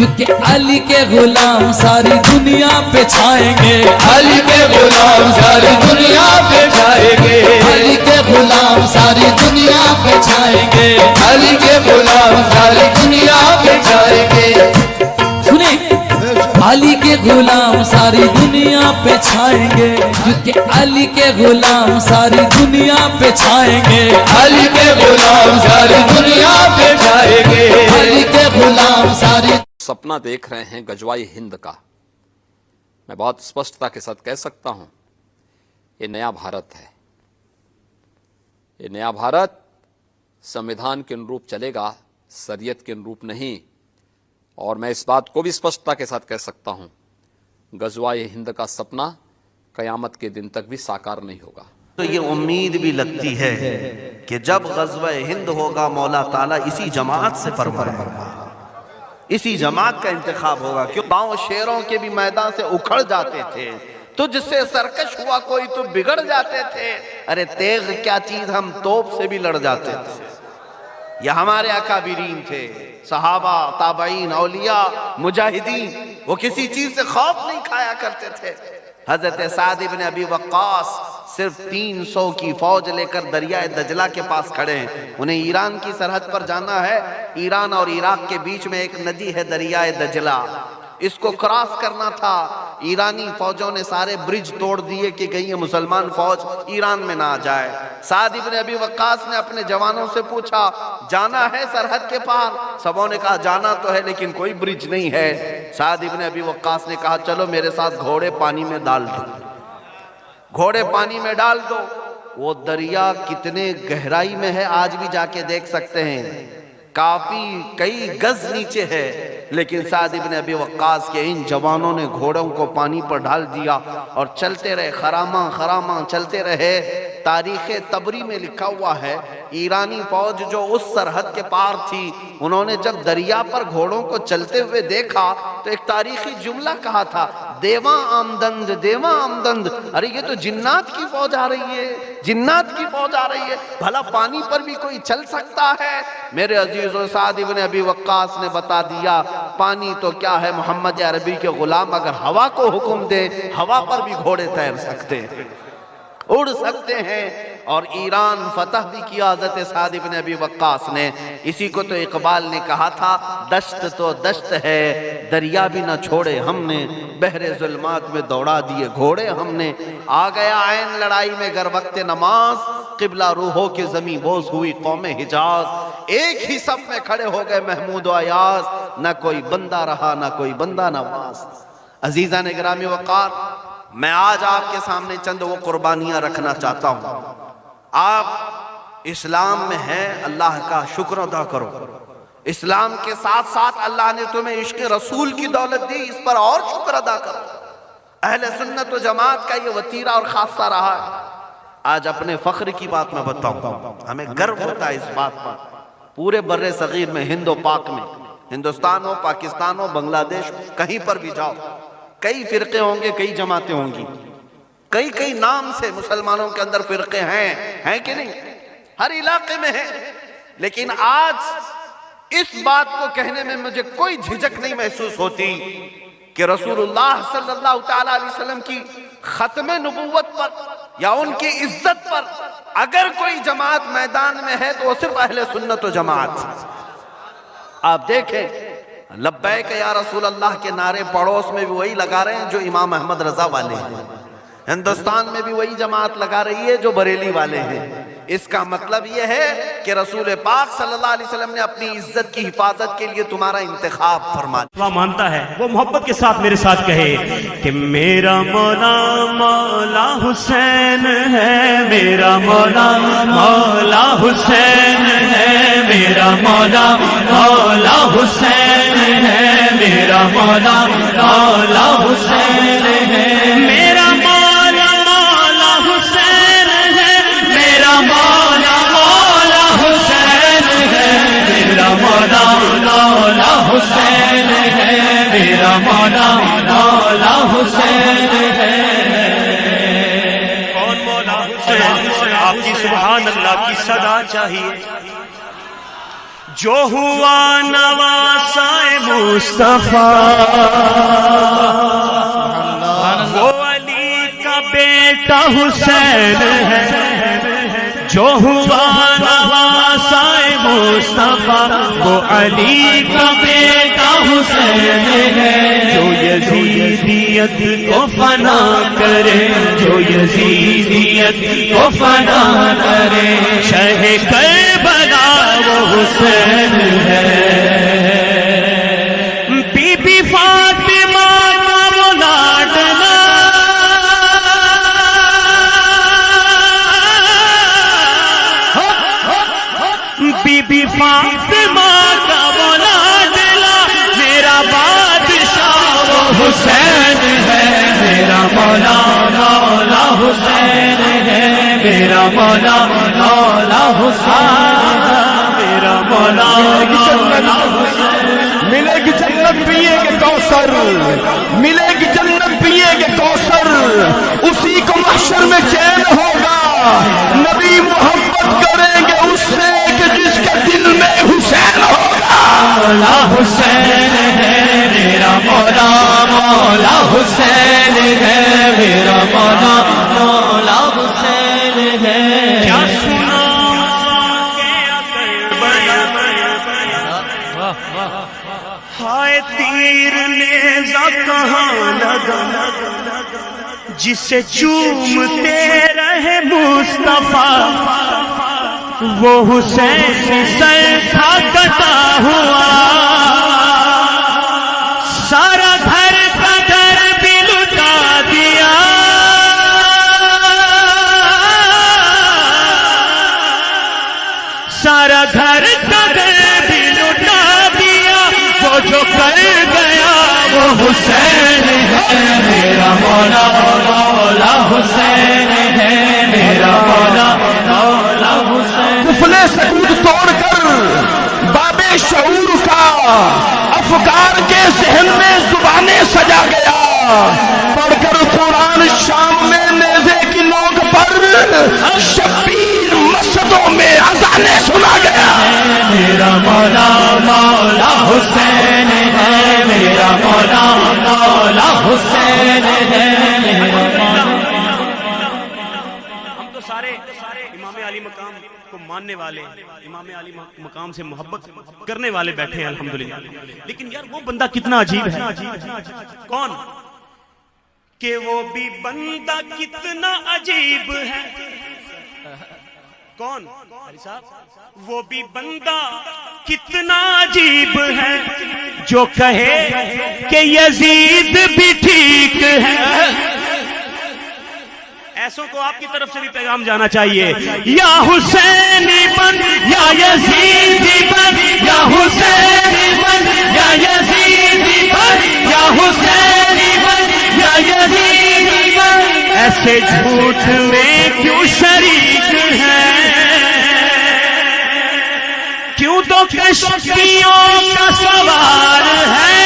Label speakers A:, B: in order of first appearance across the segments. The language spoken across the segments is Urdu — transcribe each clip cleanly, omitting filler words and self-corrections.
A: کیونکہ علی کے غلام ساری دنیا پہ چھائیں گے،
B: علی کے غلام ساری دنیا پہ چھائیں گے،
A: علی کے غلام ساری دنیا پہ چھائیں گے،
B: علی کے غلام ساری دنیا پہ چھائیں گے۔
A: سنیں، علی کے غلام ساری دنیا پہ چھائیں گے، کیونکہ علی کے غلام ساری دنیا پہ چھائیں گے،
B: علی کے غلام ساری دنیا پہ چھائیں گے،
A: علی کے غلام ساری۔
C: سپنا دیکھ رہے ہیں غزوہ ہند کا۔ میں بہت اسپشٹتا کے ساتھ کہہ سکتا ہوں یہ نیا بھارت ہے، یہ نیا بھارت سمویدھان کے انوروپ چلے گا، شریعت کے انوروپ نہیں۔ اور میں اس بات کو بھی اسپشٹتا کے ساتھ کہہ سکتا ہوں غزوہ ہند کا سپنا قیامت کے دن تک بھی ساکار نہیں ہوگا۔
D: تو یہ امید بھی لگتی ہے کہ جب غزوہ ہند ہوگا مولا تعالیٰ اسی جماعت سے فرمائے گا، اسی جماعت کا انتخاب ہوگا، کیوں پاؤں شیروں کے بھی میدان سے اکھڑ جاتے تھے، تجھ سے سرکش ہوا کوئی تو بگڑ جاتے تھے، ارے تیغ کیا چیز ہم توپ سے بھی لڑ جاتے تھے۔ یہ ہمارے اکابرین تھے، صحابہ، تابعین، اولیاء، مجاہدین، وہ کسی چیز سے خوف نہیں کھایا کرتے تھے۔ حضرت سعد بن ابی وقاص صرف 300 کی فوج لے کر دریائے دجلہ کے پاس کھڑے ہیں، انہیں ایران کی سرحد پر جانا ہے۔ ایران اور عراق کے بیچ میں ایک ندی ہے دریائے دجلہ، اس کو کراس کرنا تھا۔ ایرانی فوجوں نے سارے برج توڑ دیے کہ کہیں یہ مسلمان فوج ایران میں نہ آ جائے۔ سعد بن ابی وقاص نے اپنے جوانوں سے پوچھا جانا ہے سرحد کے پار؟ سبوں نے کہا جانا تو ہے لیکن کوئی برج نہیں ہے۔ سعد بن ابی وقاص نے کہا چلو میرے ساتھ گھوڑے پانی میں ڈال دو، گھوڑے پانی میں ڈال دو۔ وہ دریا کتنے گہرائی میں ہے آج بھی جا کے دیکھ سکتے ہیں، کافی کئی گز نیچے ہے، لیکن سعد بن ابی وقاص کے ان جوانوں نے گھوڑوں کو پانی پر ڈال دیا اور چلتے رہے، خراماں خراماں چلتے رہے۔ تاریخ طبری میں لکھا ہوا ہے ایرانی فوج جو اس سرحد کے پار تھی، انہوں نے جب دریا پر گھوڑوں کو چلتے ہوئے دیکھا تو ایک تاریخی جملہ کہا تھا دیواں آمدند دیواں آمدند، ارے یہ تو جنات کی فوج آ رہی ہے، جنات کی فوج آ رہی ہے، بھلا پانی پر بھی کوئی چل سکتا ہے؟ میرے عزیزوں، سعد بن ابی وقاص نے بتا دیا پانی تو کیا ہے، محمد عربی کے غلام اگر ہوا کو حکم دے ہوا پر بھی گھوڑے تیر سکتے ہیں، اڑ سکتے ہیں۔ اور ایران فتح بھی کیا حضرت سعد بن ابی وقاص نے۔ اسی کو تو اقبال نے کہا تھا دشت تو دشت ہے دریا بھی نہ چھوڑے ہم نے، بحر ظلمات میں دوڑا دیے گھوڑے ہم نے۔ آ گیا عین لڑائی میں گر وقت نماز، قبلہ روحوں کی زمین بوس ہوئی قوم حجاز۔ ایک ہی صف میں کھڑے ہو گئے محمود و ایاز، نہ کوئی بندہ رہا نہ کوئی بندہ نواز۔ عزیزان گرامی وقار، میں آج آپ کے سامنے چند وہ قربانیاں رکھنا چاہتا ہوں۔ آپ اسلام میں ہیں، اللہ کا شکر ادا کرو۔ اسلام کے ساتھ ساتھ اللہ نے تمہیں عشق رسول کی دولت دی، اس پر اور شکر ادا کرو۔ اہل سنت و جماعت کا یہ وتیرہ اور خاصہ رہا ہے۔ آج اپنے فخر کی بات میں بتاؤں، ہمیں گرو ہوتا ہے اس بات پر، پورے بر صغیر میں، ہند و پاک میں، ہندوستان ہو، پاکستان ہو، بنگلہ دیش، کہیں پر بھی جاؤ، کئی فرقے ہوں گے، کئی جماعتیں ہوں گی، کئی نام سے مسلمانوں کے اندر فرقے ہیں کہ نہیں؟ ہر علاقے میں ہیں۔ لیکن آج اس بات کو کہنے میں مجھے کوئی جھجک نہیں محسوس ہوتی کہ رسول اللہ صلی اللہ تعالیٰ علیہ وسلم کی ختم نبوت پر یا ان کی عزت پر اگر کوئی جماعت میدان میں ہے تو وہ صرف اہل سنت و جماعت۔ آپ دیکھیں لبیک یا رسول اللہ کے نعرے پڑوس میں بھی وہی لگا رہے ہیں جو امام احمد رضا والے ہیں، ہندوستان میں بھی وہی جماعت لگا رہی ہے جو بریلی والے ہیں۔ اس کا مطلب یہ ہے کہ رسول پاک صلی اللہ علیہ وسلم نے اپنی عزت کی حفاظت کے لیے تمہارا انتخاب فرمایا۔
E: وہ مانتا ہے وہ محبت کے ساتھ میرے ساتھ کہے کہ میرا مولا مولا حسین ہے، میرا مولا مولا حسین ہے، میرا مولا مولا حسین ہے، میرا مولا مولا حسین ہے، میرا مولا مولا حسین ہے، میرا مولا مولا حسین ہے، میرا مولا مولا حسین ہے، میرا مولا مولا حسین ہے۔ کون مولا حسین؟ آپ کی سبحان اللہ کی صدا چاہیے۔ جو ہوا نواسائے مصطفیٰ وہ علی کا بیٹا حسین ہے، جو ہوا نواسائے مصطفیٰ وہ علی کا بیٹا حسین ہے، جو یزیدیت کو فنا کرے، جو یزیدیت کو فنا کرے، شہ کربلا وہ حسین ہے، بی بی فاطمہ کا وہ لاڈلا، بی بی فاطمہ کا وہ لاڈلا، میرا بادشاہ وہ حسین ہے، میرا مولا مولا حسین ہے، میرا مولا مولا حسین، میرا مولا مولا حسین۔
B: ملے گی جنت پیے گے کوثر، ملے گی جنت پیے گے کوثر، اسی کو محشر میں چین ہوگا، نبی محبت کریں گے اس سے کہ جس کے دل میں حسین ہوگا۔
E: مولا حسین ہے، میرا مولا مولا حسین ہے، میرا مولا مولا حسین ہے۔ کیا سنا ہائے تیر نیزہ کہاں لگا جسے چومتے رہے مصطفیٰ، وہ حسین سے سر تھا کٹا ہوا، سارا گھر کا گھر بھی لٹا دیا، سارا گھر کا گھر بھی لٹا دیا، وہ جو کر گیا وہ حسین ہے، میرا مولا مولا حسین ہے، میرا مولا مولا حسین۔
B: قفلِ سکوت توڑ کر باب شعور کا افکار کے ذہن میں زبانیں سجا گیا، پڑھ کر قرآن شام میں نیزے کی نوک پر شبیر مسجدوں میں اذانیں سنا گیا۔
E: میرا مولا مولا حسین ہے، میرا مولا مولا حسین ہے، میرا مولا۔ ہم تو سارے امام علی مقام کو ماننے والے، امام علی مقام سے محبت کرنے والے بیٹھے ہیں الحمدللہ، لیکن یار وہ بندہ کتنا عجیب ہے۔ کون؟ کہ وہ بھی بندہ کتنا عجیب ہے۔ کون؟ وہ بھی بندہ کتنا عجیب ہے جو کہے کہ یزید بھی ٹھیک ہے۔ ایسوں کو آپ کی طرف سے بھی پیغام جانا چاہیے، یا حسینی بن یا یزیدی بن، یا حسینی بن یا یزیدی بن، یا حسینی بن یا یزیدی بن، ایسے جھوٹ میں کیوں شریک ہیں؟ کیوں تو کشتیوں کا سوار ہے،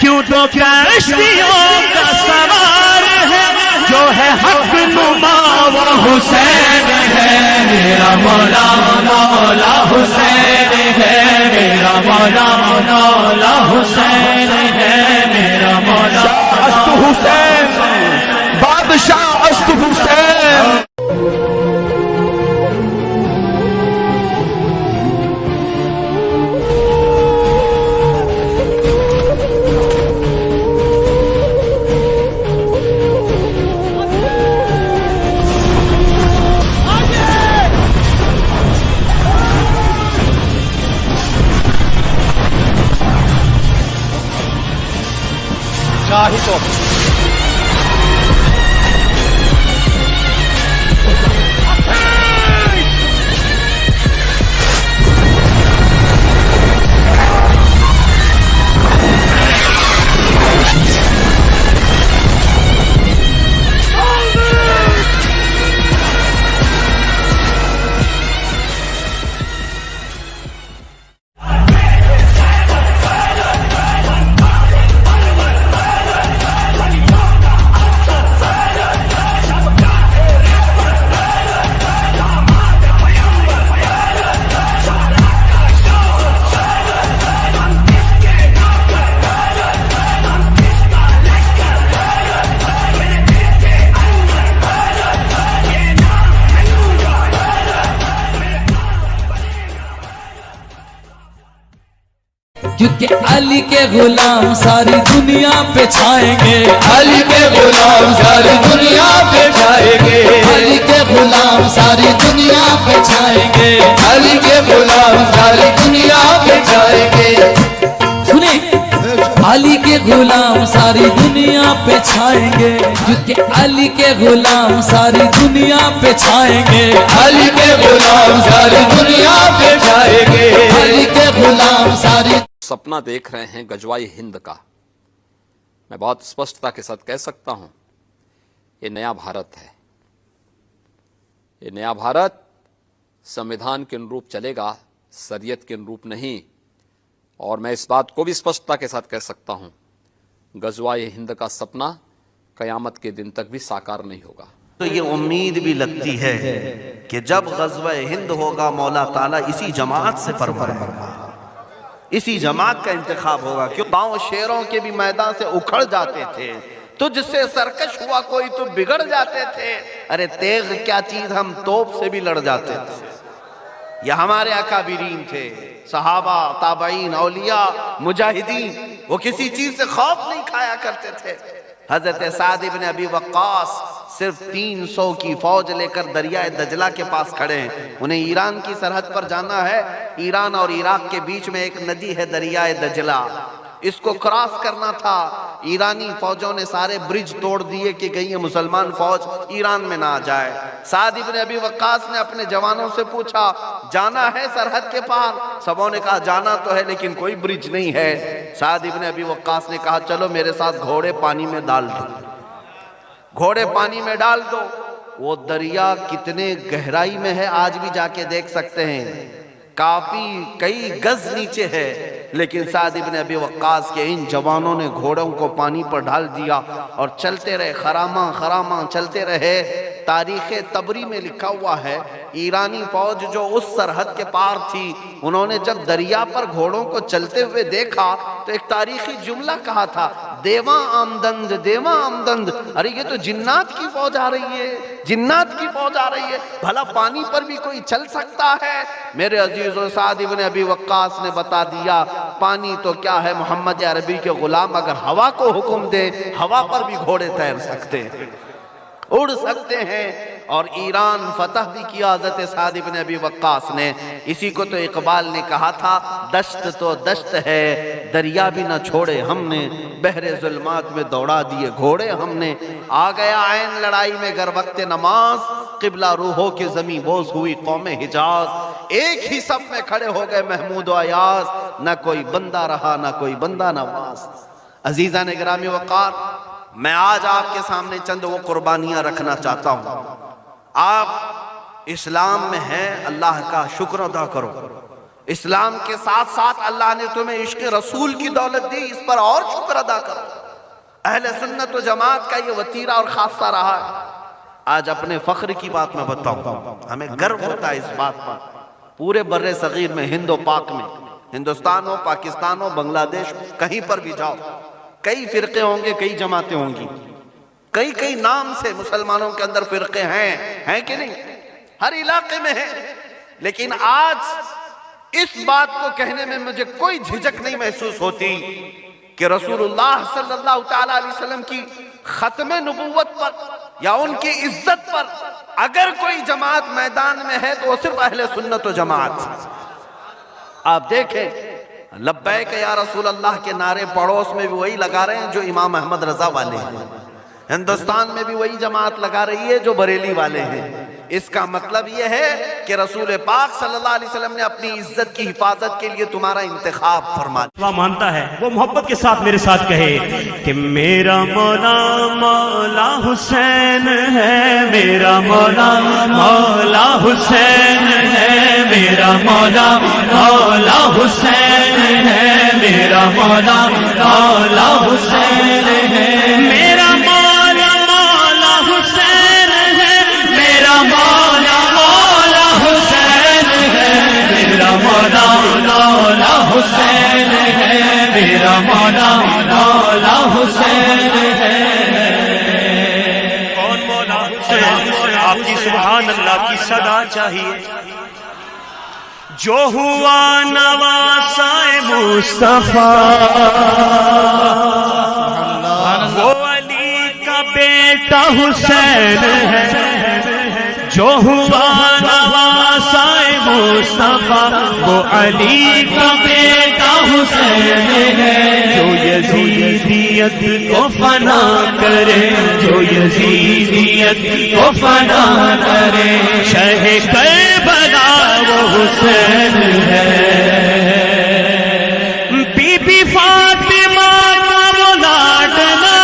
E: کیوں تو کشتیوں کا سوار ہے، جو ہے حق نما وہ حسین ہے، میرا مولا مولا حسین ہے، میرا مولا مولا حسین ہے، میرا مولا
B: است حسین بادشاہ است حسین۔
A: کیونکہ علی کے غلام ساری دنیا پہ چھائیں گے،
B: علی کے غلام ساری دنیا پہ چھائیں گے،
A: علی کے غلام ساری دنیا پہ چھائیں گے،
B: علی کے غلام ساری دنیا پہ چھائیں گے۔
A: سنیں علی کے غلام ساری دنیا پہ چھائیں گے، کیونکہ علی کے غلام ساری دنیا پہ چھائیں گے،
B: علی کے غلام ساری دنیا پہ چھائیں گے،
A: علی کے غلام ساری
C: سپنا دیکھ رہے ہیں گجوائی ہند کا، میں بہت اسپشٹتا کے ساتھ کہہ سکتا ہوں یہ نیا بھارت ہے۔ یہ نیا بھارت سمویدھان کے انوروپ چلے گا، شریعت کے انوروپ نہیں۔ اور میں اس بات کو بھی اسپشٹتا کے ساتھ کہہ سکتا ہوں غزوہ ہند کا سپنا قیامت کے دن تک بھی ساکار نہیں ہوگا۔
D: تو یہ امید بھی لگتی ہے کہ جب غزوہ ہند ہوگا مولا تعالیٰ اسی جماعت سے فرمائے گا، اسی جماعت کا انتخاب ہوگا۔ کیوں پاؤں شیروں کے بھی میدان سے اکھڑ جاتے تھے، تو جس سے سرکش ہوا کوئی تو بگڑ جاتے تھے۔ ارے تیغ کیا چیز، ہم توپ سے بھی لڑ جاتے تھے۔ یہ ہمارے اکابرین تھے، صحابہ، تابعین، اولیاء، مجاہدین، وہ کسی چیز سے خوف نہیں کھایا کرتے تھے۔ حضرت سعد بن ابی وقاص صرف 300 کی فوج لے کر دریائے دجلہ کے پاس کھڑے ہیں۔ انہیں ایران کی سرحد پر جانا ہے۔ ایران اور عراق کے بیچ میں ایک ندی ہے دریائے دجلہ، اس کو کراس کرنا تھا۔ ایرانی فوجوں نے سارے برج توڑ دیے کہ کہیں یہ مسلمان فوج ایران میں نہ آ جائے۔ سعد بن ابی وقاص نے اپنے جوانوں سے پوچھا جانا ہے سرحد کے پار؟ سبوں نے کہا جانا تو ہے لیکن کوئی برج نہیں ہے۔ سعد بن ابی وقاص نے کہا چلو میرے ساتھ گھوڑے پانی میں ڈال دو، گھوڑے پانی میں ڈال دو۔ وہ دریا کتنے گہرائی میں ہے آج بھی جا کے دیکھ سکتے ہیں، کافی کئی گز نیچے ہے، لیکن سعد بن ابی وقاص کے ان جوانوں نے گھوڑوں کو پانی پر ڈال دیا اور چلتے رہے، خراماں خراماں چلتے رہے۔ تاریخ تبری میں لکھا ہوا ہے ایرانی فوج جو اس سرحد کے پار تھی، انہوں نے جب دریا پر گھوڑوں کو چلتے ہوئے دیکھا تو ایک تاریخی جملہ کہا تھا دیواں آمدند دیواں آمدند۔ ارے یہ تو جنات کی فوج آ رہی ہے، جنات کی فوج آ رہی ہے، بھلا پانی پر بھی کوئی چل سکتا ہے؟ میرے عزیزو، سعد بن ابی وقاص نے بتا دیا پانی تو کیا ہے، محمد عربی کے غلام اگر ہوا کو حکم دے ہوا پر بھی گھوڑے تیر سکتے ہیں، اڑ سکتے ہیں۔ اور ایران فتح بھی کیا حضرت سعد بن ابی وقاص نے۔ اسی کو تو اقبال نے کہا تھا دشت تو دشت ہے دریا بھی نہ چھوڑے ہم نے، بحر ظلمات میں دوڑا دیے گھوڑے ہم نے۔ آ گیا عین لڑائی میں گر وقت نماز، قبلہ روحوں کی زمیں بوس ہوئی قوم حجاز۔ ایک ہی صف میں کھڑے ہو گئے محمود و ایاز، نہ کوئی بندہ رہا نہ کوئی بندہ نواز۔ عزیزان گرامی وقار، میں آج آپ کے سامنے چند وہ قربانیاں رکھنا چاہتا ہوں۔ آپ اسلام میں ہیں، اللہ کا شکر ادا کرو۔ اسلام کے ساتھ ساتھ اللہ نے تمہیں عشق رسول کی دولت دی، اس پر اور شکر ادا کرو۔ اہل سنت و جماعت کا یہ وتیرہ اور خاصہ رہا ہے۔ آج اپنے فخر کی بات میں بتاؤں، ہمیں گرو ہوتا ہے اس بات پر، پورے بر صغیر میں، ہند و پاک میں، ہندوستان ہو، پاکستان ہو، بنگلہ دیش ہو، کہیں پر بھی جاؤ، کئی فرقے ہوں گے، کئی جماعتیں ہوں گی، کئی نام سے مسلمانوں کے اندر فرقے ہیں کہ نہیں؟ ہر علاقے میں ہیں۔ لیکن آج اس بات کو کہنے میں مجھے کوئی جھجک نہیں محسوس ہوتی کہ رسول اللہ صلی اللہ تعالیٰ علیہ وسلم کی ختم نبوت پر یا ان کی عزت پر اگر کوئی جماعت میدان میں ہے تو وہ صرف اہل سنت و جماعت۔ آپ دیکھیں لبیک یا رسول اللہ کے نعرے پڑوس میں بھی وہی لگا رہے ہیں جو امام احمد رضا والے ہیں، ہندوستان میں بھی وہی جماعت لگا رہی ہے جو بریلی والے ہیں۔ اس کا مطلب یہ ہے کہ رسول پاک صلی اللہ علیہ وسلم نے اپنی عزت کی حفاظت کے لیے تمہارا انتخاب فرما دیا۔
E: اللہ مانتا ہے وہ محبت کے ساتھ میرے ساتھ کہے کہ میرا مولا مولا حسین ہے، میرا مولا مولا حسین ہے، میرا مولا مولا حسین ہے، میرا مولا مولا حسین ہے، میرا مولا مولا حسین ہے، میرا مولا مولا حسین ہے، میرا مولا مولا حسین ہے، میرا مولا مولا حسین ہے۔ کون مولا حسین؟ آپ کی سبحان اللہ کی صدا چاہیے۔ جو ہوا نواسائے مصطفیٰ وہ علی کا بیٹا حسین ہے، جو ہوا نواسائے مصطفیٰ وہ علی کا بیٹا حسین ہے، جو یزیدیت کو فنا کرے، جو یزیدیت کو فنا کرے، شہ کربلا وہ حسین ہے، بی بی فاطمہ کا وہ لاڈلا،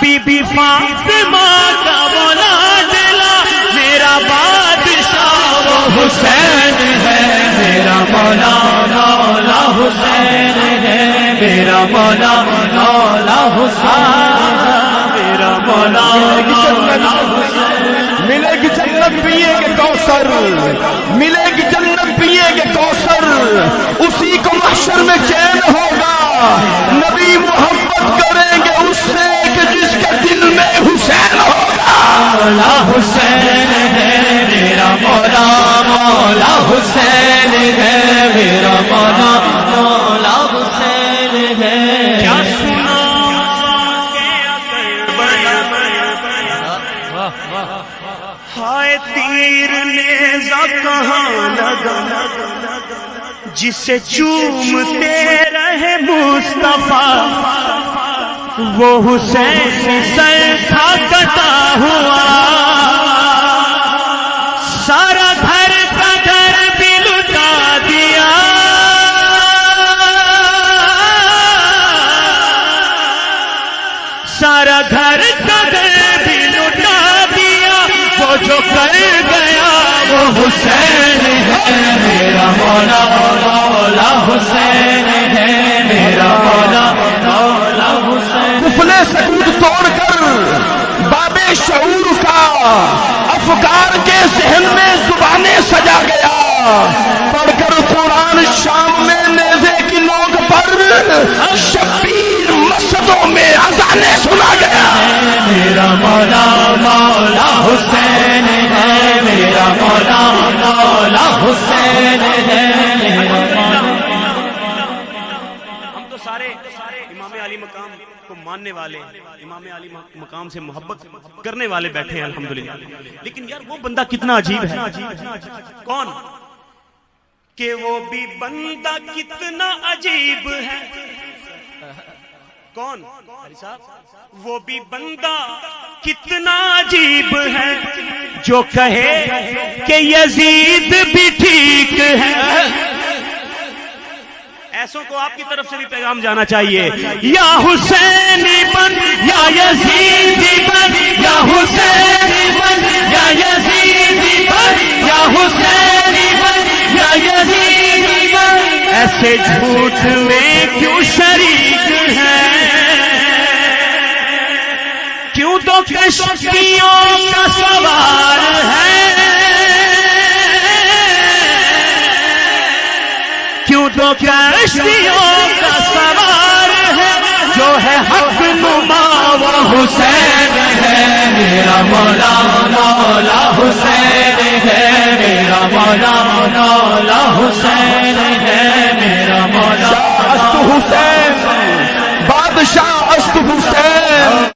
E: بی بی فاطمہ کا وہ لاڈلا، میرا بادشاہ وہ حسین ہے، میرا مولا مولا حسین ہے، میرا مولا مولا حسین، میرا مولا مولا حسین۔
B: ملے گی جنت پیے گے کوثر، ملے گی جنت پیے گے کوثر، اسی کو محشر میں چین ہوگا، نبی محبت کریں گے اس سے کہ جس کے دل میں حسین ہوگا۔
E: مولا حسین ہے میرا مولا مولا حسین ہے، میرا مولا مولا حسین ہے۔ کیا سنا ہائے تیر نیزہ کہاں لگا، جسے چومتے رہے مصطفیٰ، وہ حسین سر تھا کٹا ہوا، سارا گھر کا گھر بھی لٹا دیا، سارا گھر کا گھر بھی لٹا دیا، وہ جو کر گیا وہ حسین ہے، میرا مولا مولا حسین ہے، میرا مولا مولا حسین۔
B: قفلے سکوت توڑ کر باب شعور کا افکار کے ذہن میں زبانیں سجا گیا، پڑھ کر قرآن شام میں نیزے کی نوک پر شبیر مسجدوں میں اذانیں سنا گیا۔
E: میرا مولا مولا حسین ہے، میرا مولا مولا حسین ہے، میرا مولا۔ ہم تو سارے امام علی مقام کو ماننے والے، امام علی مقام سے محبت کرنے والے بیٹھے ہیں الحمدللہ، لیکن یار وہ بندہ کتنا عجیب ہے۔ کون؟ کہ وہ بھی بندہ کتنا عجیب ہے۔ کون؟ وہ بھی بندہ کتنا عجیب ہے، جو کہے کہ یزید بھی ٹھیک ہے۔ ایسوں کو آپ کی طرف سے بھی پیغام جانا چاہیے، یا حسینی بن یا یزیدی بن، یا حسینی بن یا یزیدی بن، یا حسینی بن یا یزیدی بن، ایسے جھوٹ میں کیوں شریک ہیں؟ کیوں تو کشتیوں کا سوار ہے، کیوں تو کشتیوں کا سوار ہے، جو ہے حق نما وہ حسین ہے، میرا مولا مولا حسین ہے، میرا مولا مولا حسین ہے، میرا مولا
B: است حسین بادشاہ است حسین۔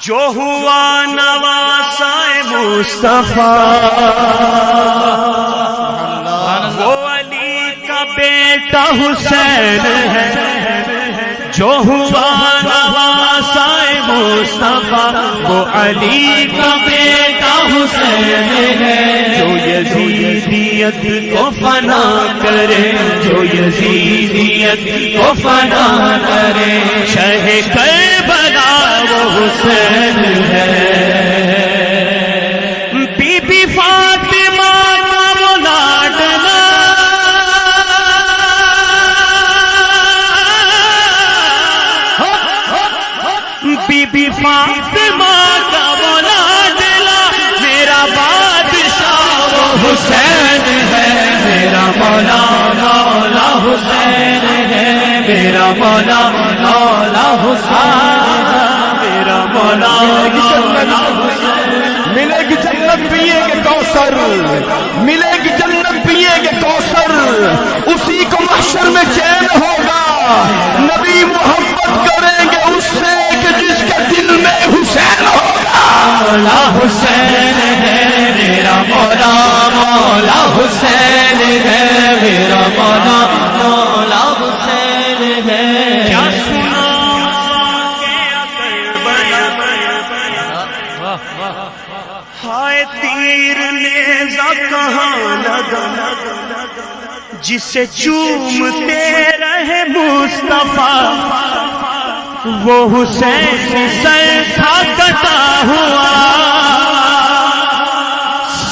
E: جو ہوا نواسائے مصطفیٰ وہ علی کا بیٹا حسین ہے، جو ہوا نواسائے مصطفیٰ وہ علی کا بیٹا حسین ہے، جو یزیدیت کو فنا کرے، جو یزیدیت کو فنا کرے، شہ کربلا وہ حسین ہے۔ بی بی فاطمہ کا وہ لاڈلا، بی بی فاطمہ کا وہ لاڈلا، میرا بادشاہ وہ حسین ہے، میرا مولا مولا حسین ہے، میرا مولا مولا حسین ہے، میرا مولا مولا حسین۔
B: ملے گی جنت پیے گے کوثر، ملے گی جنت پیے گے کوثر، اسی کو محشر میں چین ہوگا، نبی محبت کریں گے اس سے کہ جس کے دل میں حسین ہوگا۔
E: مولا حسین ہے میرا مولا مولا حسین ہے، میرا مولا مولا حسین ہے۔ کیا سنا ہائے تیر نیزہ کہاں لگا، جسے چومتے رہے مصطفیٰ، وہ حسین سر تھا کٹا ہوا،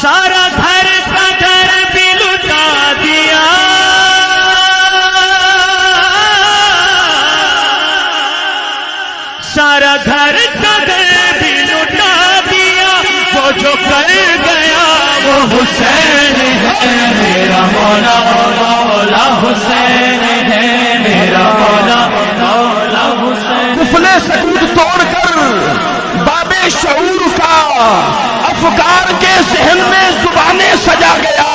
E: سارا گھر کا گھر بھی لٹا دیا، سارا گھر کا گھر بھی لٹا دیا، وہ جو کر گیا وہ حسین ہے، میرا مولا مولا حسین ہے، میرا مولا مولا حسین۔
B: قفل سکوت توڑ کر باب شعور کا افکار کے ذہن میں زبانیں سجا گیا،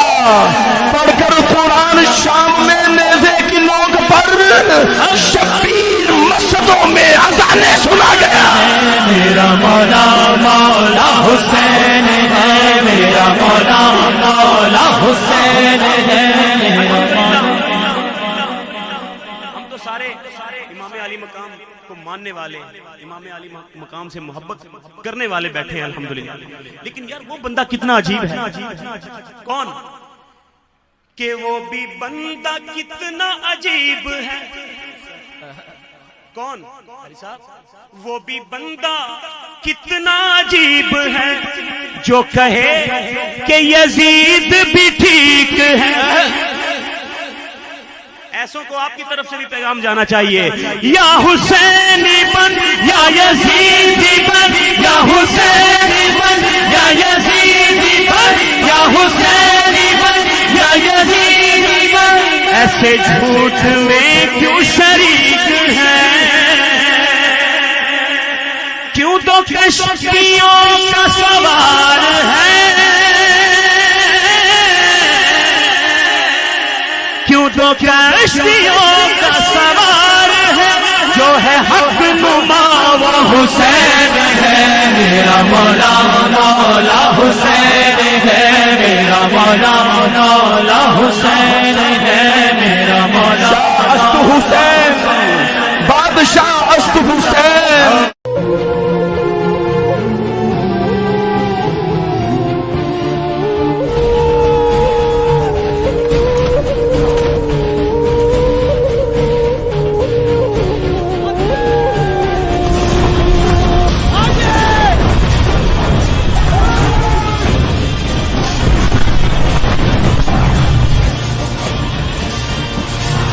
B: پڑھ کر قرآن شام میں نیزے کی نوک پر شبیر مسجدوں میں اذانیں سنا گیا۔
E: میرا مولا مولا حسین ہے، میرا مولا مولا حسین ہے، میرا مولا۔ ہم تو سارے امام علی مقام کو ماننے والے، امام علی مقام سے محبت کرنے والے بیٹھے ہیں الحمدللہ، لیکن یار وہ بندہ کتنا عجیب ہے۔ کون؟ کہ وہ بھی بندہ کتنا عجیب ہے۔ کون؟ وہ بھی بندہ کتنا عجیب ہے جو کہے کہ یزید بھی ٹھیک ہے۔ ایسوں کو آپ کی طرف سے بھی پیغام جانا چاہیے، یا حسینی بن یا یزیدی بن، یا حسینی بن یا یزیدی بن، یا حسینی بن یا یزیدی بن، ایسے جھوٹ میں کیوں شریک ہیں؟ کیوں تو کشتیوں کا سوار ہے، کیوں تو کشتیوں کا سوار ہے، جو ہے حق نما وہ حسین ہے، میرا مولا مولا حسین ہے، میرا مولا مولا حسین ہے، میرا مولا
B: است حسین بادشاہ است حسین۔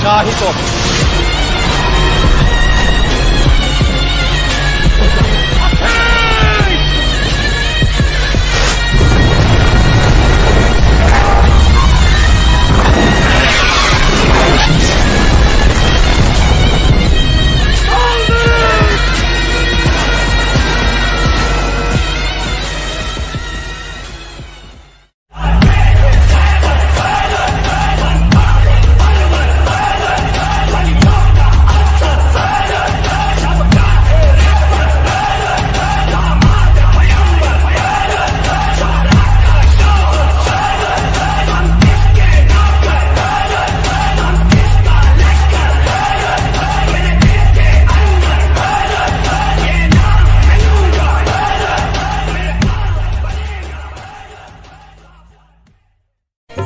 B: شاہی کو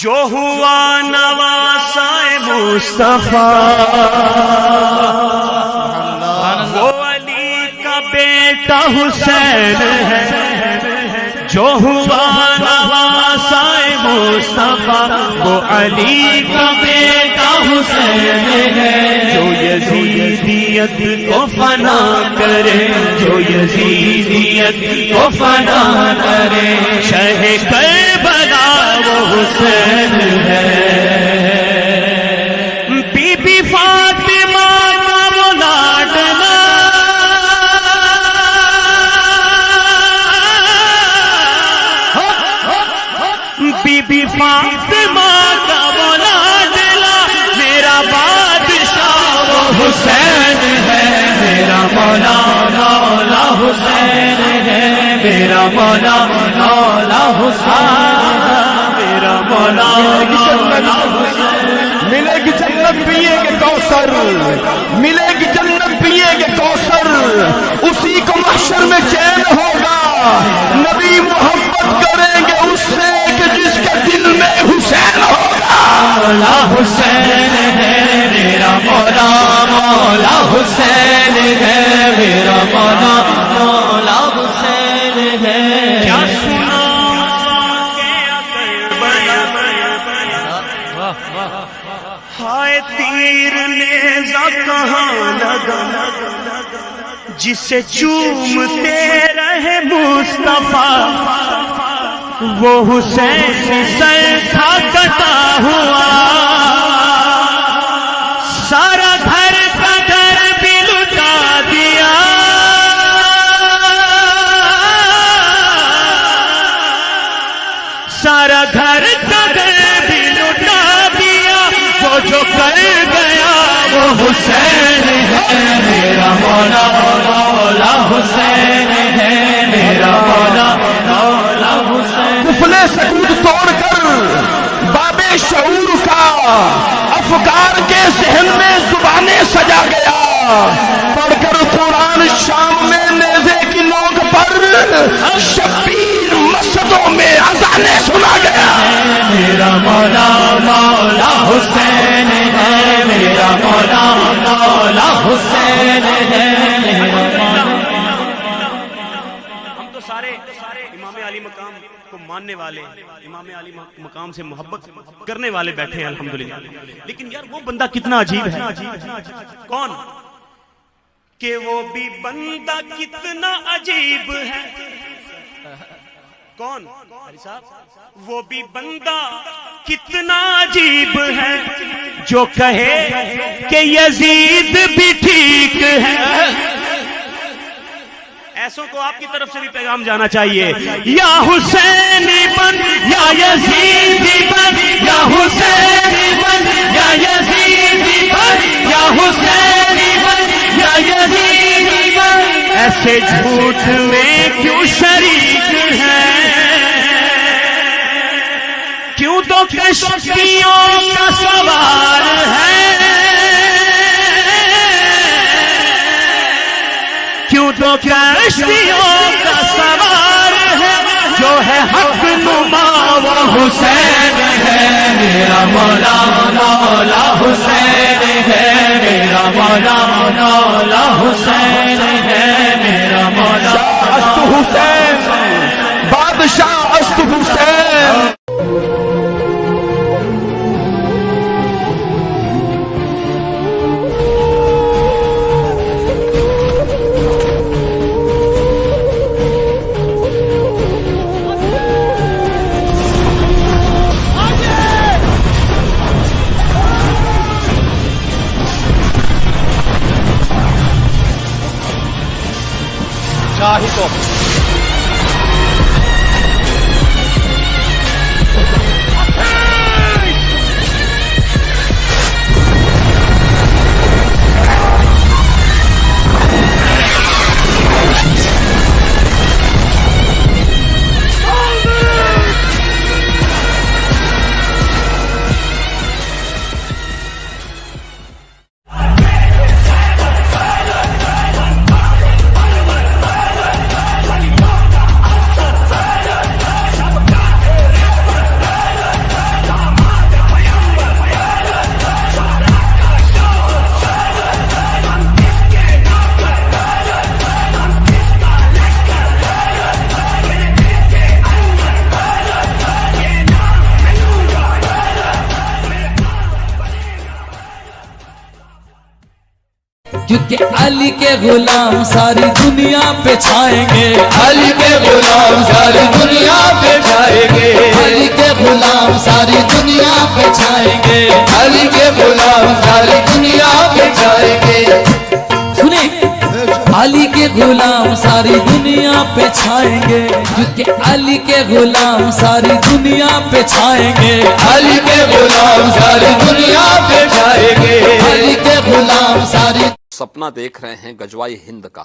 E: جو ہوا نواسائے مصطفیٰ وہ علی کا بیٹا حسین ہے، جو ہوا نواسائے مصطفیٰ وہ علی کا بیٹا حسین ہے، جو یزیدیت کو فنا کرے، جو یزیدیت کو فنا کرے، شہ کربلا وہ حسین ہے۔ بی بی فاطمہ کا وہ لاڈلا، بی بی فاطمہ کا وہ لاڈلا، میرا بادشاہ وہ حسین ہے، میرا مولا مولا حسین ہے، میرا مولا مولا حسین، میرا مولا مولا حسین۔
B: ملے گی جنت پیے گے کوثر، ملے گی جنت پیے گے کوثر، اسی کو محشر میں چین ہوگا، نبی محبت کریں گے اس سے کہ جس کے دل میں حسین ہوگا۔
E: مولا حسین ہے میرا مولا مولا حسین ہے، میرا مولا مولا حسین ہے۔ کیا سنا ہائے تیر نیزہ کہاں لگا جسے چومتے رہے مصطفیٰ، وہ حسین سر تھا کٹا ہوا، سارا گھر کا گھر بھی لٹا دیا، سارا گھر کا گھر بھی لٹا دیا، وہ جو کر گیا وہ حسین ہے، میرا مولا مولا حسین ہے، میرا مولا مولا حسین۔
B: قفلے سکوت توڑ کر باب شعور کا افکار کے ذہن میں زبانیں سجا گیا، پڑھ کر قرآن شام میں نیزے کی نوک پر شبیر مسجدوں میں اذانیں سنا گیا۔
E: میرا مولا مولا حسین ہے، میرا مولا مولا حسین ہے، میرا مولا۔ ہم تو سارے امام علی مقام کو ماننے والے، امام علی مقام سے محبت کرنے والے بیٹھے ہیں الحمدللہ، لیکن یار وہ بندہ کتنا عجیب ہے۔ کون؟ کہ وہ بھی بندہ کتنا عجیب ہے۔ کون؟ وہ بھی بندہ کتنا عجیب ہے جو کہے کہ یزید بھی ٹھیک ہے۔ ایسوں کو آپ کی طرف سے بھی پیغام جانا چاہیے، یا حسینی بن یا یزیدی بن، یا حسینی بن یا یزیدی بن، یا حسینی بن یا یزیدی بن۔ ایسے جھوٹ میں کیوں شریک ہیں، کیوں تو کشتیوں کا سوار ہے، کیوں تو کشتیوں کا سوار ہے، جو ہے حق نما وہ حسین ہے، میرا مولا مولا حسین ہے، میرا مولا مولا حسین ہے، میرا مولا
B: است حسین بادشاہ است حسین۔
A: کیونکہ علی کے غلام ساری دنیا پہ چھائیں گے،
B: علی کے غلام ساری دنیا پہ چھائیں گے،
A: علی کے غلام ساری دنیا پہ چھائیں گے،
B: علی کے غلام ساری دنیا پہ چھائیں گے۔
A: سنیں، علی کے غلام ساری دنیا پہ چھائیں گے، کیونکہ علی کے غلام ساری دنیا پہ چھائیں گے،
B: علی کے غلام ساری دنیا پہ چھائیں گے،
A: علی کے غلام ساری
C: سپنا دیکھ رہے ہیں گجوائی ہند کا،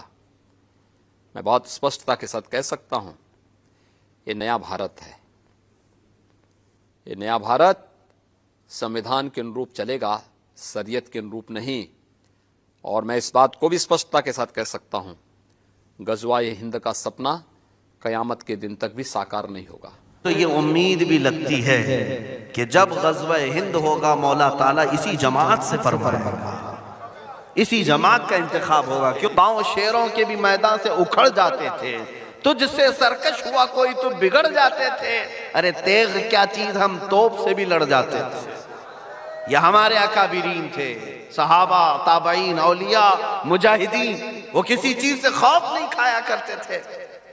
C: میں بہت اسپشٹتا کے ساتھ کہہ سکتا ہوں یہ نیا بھارت ہے۔ یہ نیا بھارت سمویدھان کے انوروپ چلے گا، شریعت کے انوروپ نہیں۔ اور میں اس بات کو بھی اسپشٹتا کے ساتھ کہہ سکتا ہوں غزوہ ہند کا سپنا قیامت کے دن تک بھی ساکار نہیں ہوگا۔
D: تو یہ امید بھی لگتی ہے کہ جب غزوہ ہند ہوگا مولا تعالیٰ اسی جماعت سے فرمائے گا، اسی جماعت کا انتخاب ہوگا۔ کیوں پاؤں شیروں کے بھی میدان سے اکھڑ جاتے تھے، تجھ سے سرکش ہوا کوئی تو بگڑ جاتے تھے، ارے تیغ کیا چیز ہم توپ سے بھی لڑ جاتے تھے۔ یہ ہمارے اکابرین تھے، صحابہ، تابعین، اولیاء، مجاہدین، وہ کسی چیز سے خوف نہیں کھایا کرتے تھے۔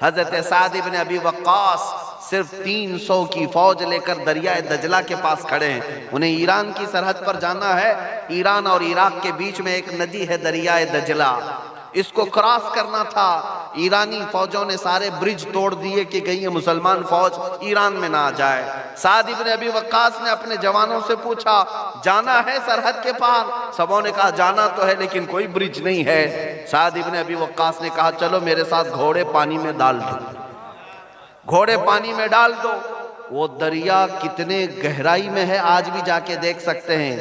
D: حضرت سعد بن ابی وقاص صرف 300 کی فوج لے کر دریائے دجلہ کے پاس کھڑے ہیں، انہیں ایران کی سرحد پر جانا ہے۔ ایران اور عراق کے بیچ میں ایک ندی ہے دریائے دجلہ، اس کو کراس کرنا تھا۔ ایرانی فوجوں نے سارے برج توڑ دیے کہ کہیں یہ مسلمان فوج ایران میں نہ آ جائے۔ سعد بن ابی وقاص نے اپنے جوانوں سے پوچھا جانا ہے سرحد کے پار؟ سبوں نے کہا جانا تو ہے لیکن کوئی برج نہیں ہے۔ سعد بن ابی وقاص نے کہا چلو میرے ساتھ گھوڑے پانی میں ڈال دو، گھوڑے پانی میں ڈال دو۔ وہ دریا کتنے گہرائی میں ہے آج بھی جا کے دیکھ سکتے ہیں،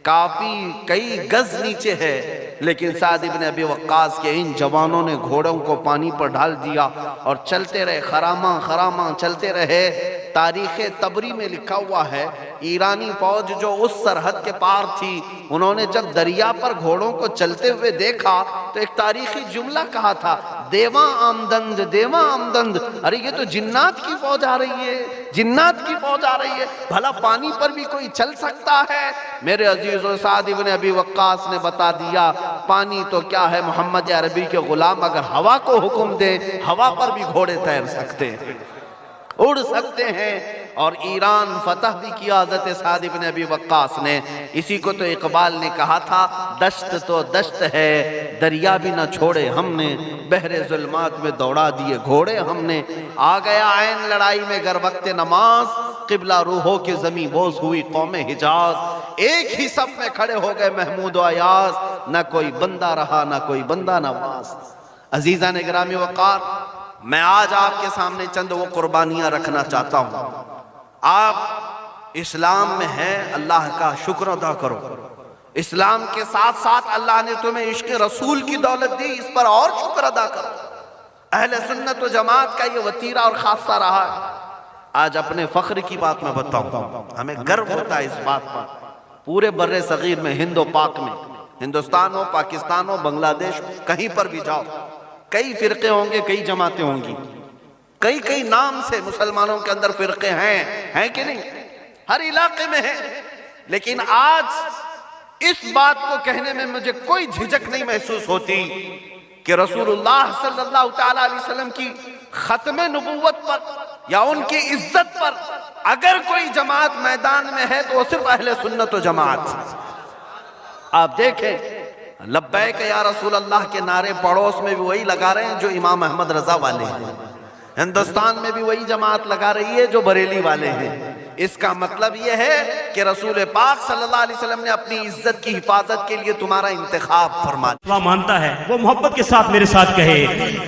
D: کافی کئی گز نیچے ہے، لیکن سعد بن ابی وقاص کے ان جوانوں نے گھوڑوں کو پانی پر ڈال دیا اور چلتے رہے، خراماں خراماں چلتے رہے۔ تاریخ تبری میں لکھا ہوا ہے ایرانی فوج جو اس سرحد کے پار تھی، انہوں نے جب دریا پر گھوڑوں کو چلتے ہوئے دیکھا تو ایک تاریخی جملہ کہا تھا دیواں آمدند دیواں آمدند، ارے یہ تو جنات کی فوج آ رہی ہے، جنات کی فوج آ رہی ہے، بھلا پانی پر بھی کوئی چل سکتا ہے؟ میرے عزیزو، سعد بن ابی وقاص نے بتا دیا پانی تو کیا ہے، محمد عربی کے غلام اگر ہوا کو حکم دے ہوا پر بھی گھوڑے تیر سکتے ہیں، اڑ سکتے ہیں۔ اور ایران فتح بھی کیا حضرت سعد بن ابی وقاص نے۔ اسی کو تو اقبال نے کہا تھا دشت تو دشت ہے دریا بھی نہ چھوڑے ہم نے، بحر ظلمات میں دوڑا دیے گھوڑے ہم نے۔ آ گیا عین لڑائی میں گر وقت نماز، قبلہ روحوں کے زمیں بوز ہوئی قوم حجاز۔ ایک ہی صف میں کھڑے ہو گئے محمود و ایاز، نہ کوئی بندہ رہا نہ کوئی بندہ نواز۔ عزیزان گرامی وقار، میں آج آپ کے سامنے چند وہ قربانیاں رکھنا چاہتا ہوں۔ آپ اسلام میں ہیں، اللہ کا شکر ادا کرو۔ اسلام کے ساتھ ساتھ اللہ نے تمہیں عشق رسول کی دولت دی، اس پر اور شکر ادا کرو۔ اہل سنت و جماعت کا یہ وتیرہ اور خاصہ رہا ہے۔ آج اپنے فخر کی بات میں بتاؤں، ہمیں گرو ہوتا ہے اس بات پر، پورے بر صغیر میں، ہند و پاک میں، ہندوستان ہو، پاکستان ہو، بنگلہ دیش، کہیں پر بھی جاؤ، کئی فرقے ہوں گے، کئی جماعتیں ہوں گی، کئی نام سے مسلمانوں کے اندر فرقے ہیں کہ نہیں؟ ہر علاقے میں ہیں۔ لیکن آج اس بات کو کہنے میں مجھے کوئی جھجک نہیں محسوس ہوتی کہ رسول اللہ صلی اللہ تعالیٰ علیہ وسلم کی ختم نبوت پر یا ان کی عزت پر اگر کوئی جماعت میدان میں ہے تو وہ صرف اہل سنت و جماعت۔ آپ دیکھیں لبیک یا رسول اللہ کے نعرے پڑوس میں بھی وہی لگا رہے ہیں جو امام احمد رضا والے ہیں، ہندوستان میں بھی وہی جماعت لگا رہی ہے جو بریلی والے ہیں۔ اس کا مطلب یہ ہے کہ رسول پاک صلی اللہ علیہ وسلم نے اپنی عزت کی حفاظت کے لیے تمہارا انتخاب فرمایا۔
E: اللہ مانتا ہے وہ محبت کے ساتھ میرے ساتھ کہے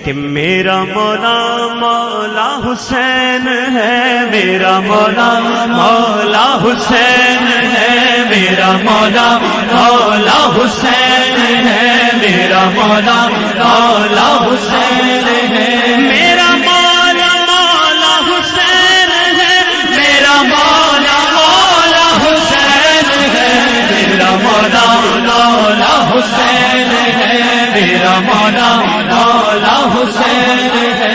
E: کہ میرا مولا مولا حسین ہے، میرا مولا مولا حسین ہے، میرا مولا مولا حسین ہے، میرا مولا مولا حسین ہے، میرا مولا مولا حسین ہے، میرا مولا مولا حسین ہے، میرا مولا مولا حسین ہے، میرا مولا مولا حسین ہے۔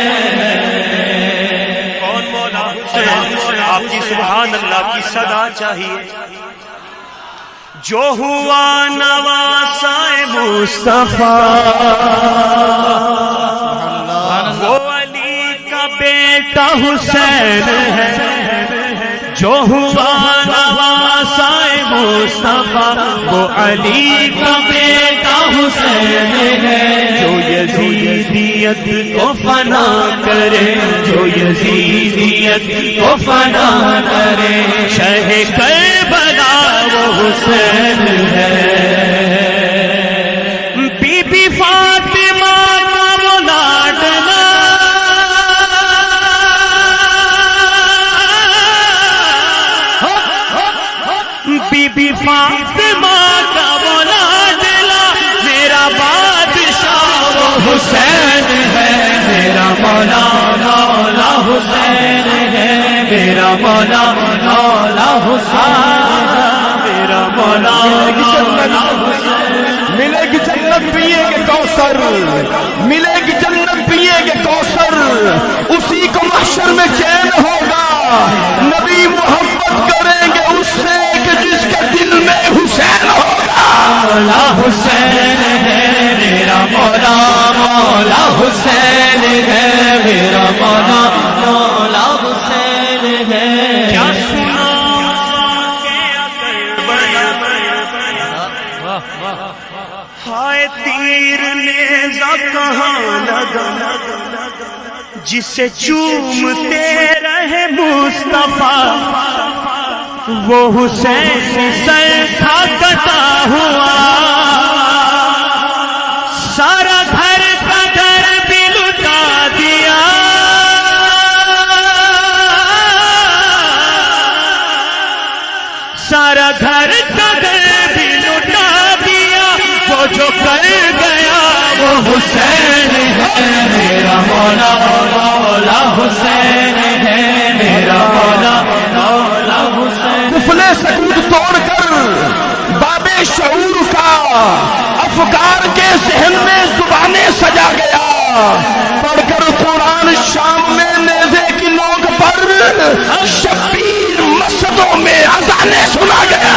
E: کون مولا حسین؟ آپ کی سبحان اللہ کی صدا چاہیے، جو ہوا نواسائے مصطفیٰ وہ علی کا بیٹا حسین ہے، جو ہوا نواسائے مصطفیٰ وہ علی کا بیٹا حسین ہے، جو یزیدیت کو فنا کرے، جو یزیدیت کو فنا کرے، شہ کربلا وہ حسین ہے۔ بی بی فاطمہ کا وہ لاڈلا، بی بی فاطمہ کا وہ لاڈلا، میرا بادشاہ وہ حسین ہے، میرا مولا مولا حسین ہے، میرا مولا مولا حسین، میرا مولا مولا حسین۔
B: ملے گی جنت پیے گے کوثر، ملے گی جنت پیے گے کوثر، اسی کو محشر میں چین ہوگا، نبی محبت کریں گے اس سے کہ جس کے دل میں حسین ہوگا۔
E: مولا حسین ہے میرا مولا مولا حسین ہے، میرا مولا مولا حسین ہے۔ کیا سنا ہائے تیر نیزہ کہاں لگا، جسے چومتے رہے مصطفیٰ، وہ حسین سر تھا کٹا ہوا، سارا گھر کا گھر بھی لٹا دیا، سارا گھر کا گھر بھی لٹا دیا، وہ جو کر گیا وہ حسین ہے، میرا مولا مولا حسین ہے، میرا مولا مولا حسین۔
B: قفلِ سکوت توڑ کر باب شعور کا افکار کے ذہن میں زبانیں سجا گیا، پڑھ کر قرآن شام میں نیزے کی نوک پر شبیر مسجدوں میں اذانیں سنا گیا۔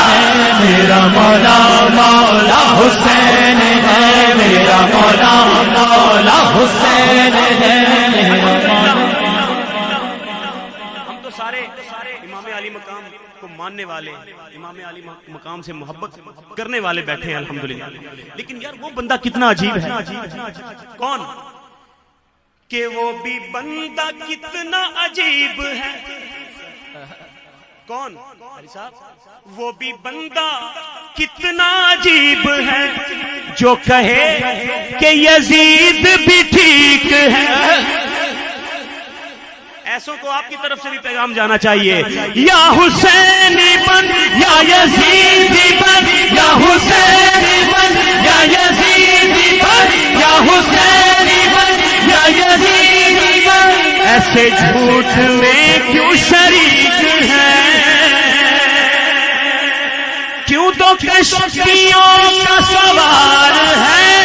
E: میرا مولا مولا حسین ہے، میرا مولا مولا حسین ہے، میرا مولا۔ ہم تو سارے امام علی مقام کو ماننے والے، امام علی مقام سے محبت کرنے والے بیٹھے ہیں الحمدللہ، لیکن یار وہ بندہ کتنا عجیب ہے۔ کون؟ کہ وہ بھی بندہ کتنا عجیب ہے۔ کون؟ وہ بھی بندہ کتنا عجیب ہے، جو کہے کہ یزید بھی ٹھیک ہے۔ ایسوں کو آپ کی طرف سے بھی پیغام جانا چاہیے، یا حسینی بن یا یزیدی بن، یا حسینی بن یا یزیدی بن، یا حسینی بن یا یزیدی بن، ایسے جھوٹ میں کیوں شریک ہیں؟ کیوں تو کشتیوں کا سوار ہے،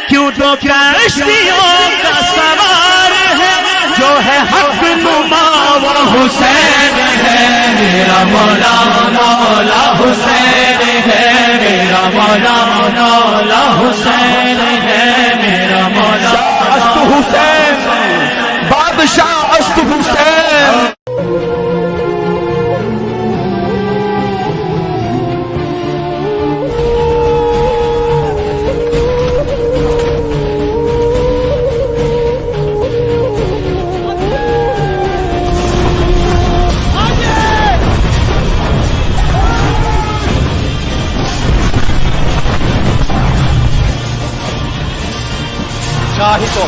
E: کیوں تو کشتیوں کا سوار ہے، جو ہے حق نما وہ حسین ہے، میرا مولا مولا حسین ہے، میرا مولا مولا حسین ہے، میرا مولا
B: است حسین بادشاہ است حسین۔ شاہدوں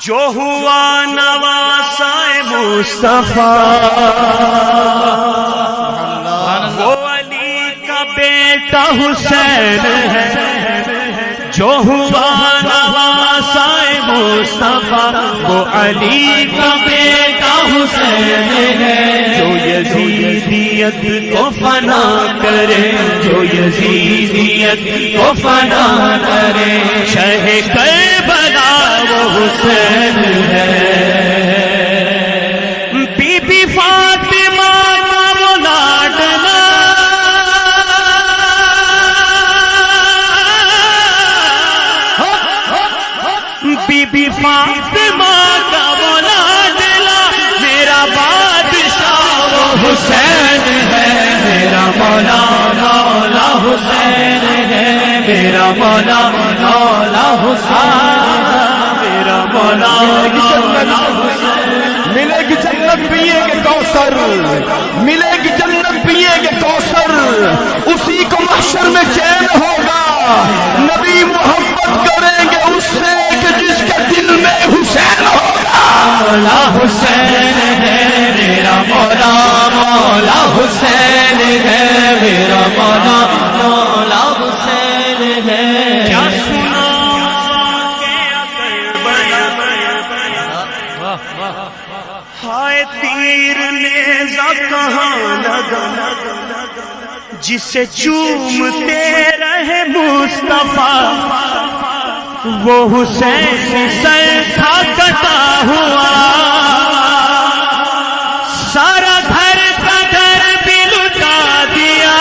E: جو ہوا نواسائے مصطفیٰ وہ علی کا بیٹا حسین ہے، جو ہوا نواسائے مصطفیٰ وہ علی کا بیٹا حسین ہے، جو یزیدیت کو فنا کرے، جو یزیدیت کو فنا کرے، شہ کربلا وہ حسین ہے، بی بی فاطمہ کا وہ لاڈلا، بی بی فاطمہ کا وہ لاڈلا، میرا بادشاہ وہ حسین ہے، میرا مولا مولا حسین ہے، میرا مولا مولا حسین، میرا مولا مولا حسین۔
B: ملے گی جنت پیے گے کوثر، ملے گی جنت پیے گے کوثر، اسی کو محشر میں چین ہوگا، نبی محبت کریں گے اس سے کہ جس کے دل میں حسین ہوگا۔
E: مولا حسین ہے میرا مولا مولا حسین ہے، میرا مولا مولا حسین ہے۔ کیا سنا ہائے تیر نیزہ کہاں لگا جسے چومتے رہے مصطفیٰ، وہ حسین سے سر تھا کٹا ہوا، سارا گھر کا گھر بھی لٹا دیا،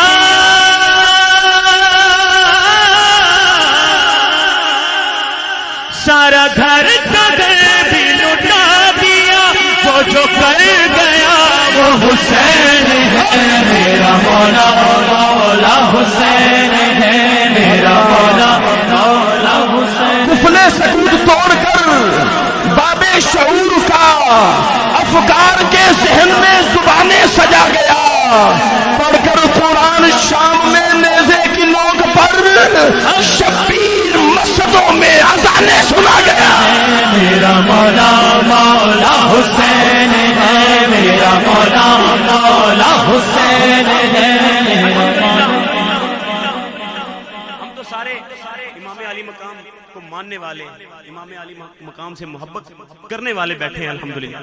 E: سارا گھر کا گھر بھی لٹا دیا، وہ جو کر گیا وہ حسین ہے، میرا مولا مولا حسین ہے، میرا مولا مولا حسین۔
B: قفلِ سکوت توڑ کر باب شعور کا افکار کے ذہن میں زبانیں سجا گیا، پڑھ کر قرآن شام میں نیزے کی نوک پر شبیر مسجدوں میں اذانیں سنا گیا۔
E: میرا مولا مولا حسین ہے، میرا مولا مولا حسین ہے، میرا مولا۔ ہم تو سارے امام علی مقام کو ماننے والے، امام علی مقام سے محبت کرنے والے بیٹھے ہیں الحمدللہ،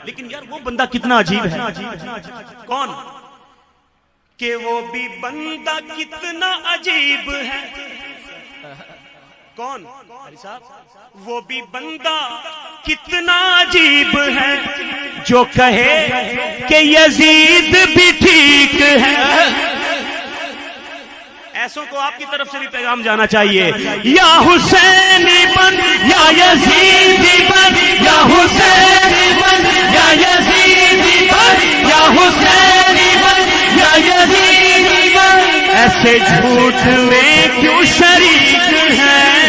E: لیکن یار وہ بندہ کتنا عجیب ہے۔ کون؟ کہ وہ بھی بندہ کتنا عجیب ہے۔ کون؟ وہ بھی بندہ کتنا عجیب ہے جو کہے کہ یزید بھی ٹھیک ہے۔ ایسوں کو آپ کی طرف سے بھی پیغام جانا چاہیے، یا حسینی بن یا یزیدی بن، یا حسینی بن یا یزیدی بن، یا حسینی بن یا یزیدی بن، ایسے جھوٹ میں کیوں شریک ہیں؟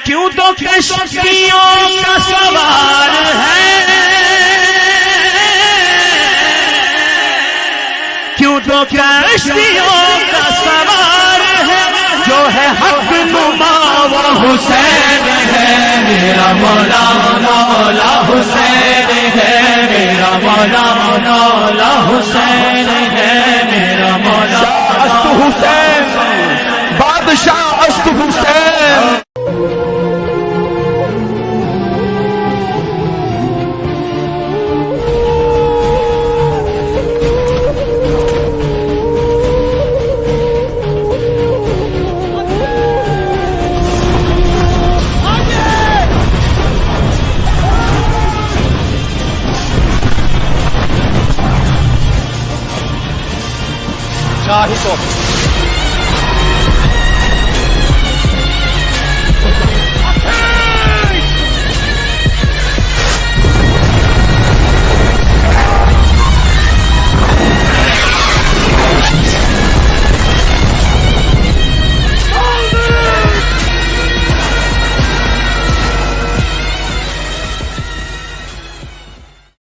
E: کیوں تو کشتیوں کا سوار ہے، کیوں تو کشتیوں کا سوار ہے، جو ہے حق نما وہ حسین ہے، میرا مولا مولا حسین ہے، میرا مولا مولا حسین ہے، میرا مولا
B: است حسین بادشاہ است حسین۔ شاہدوں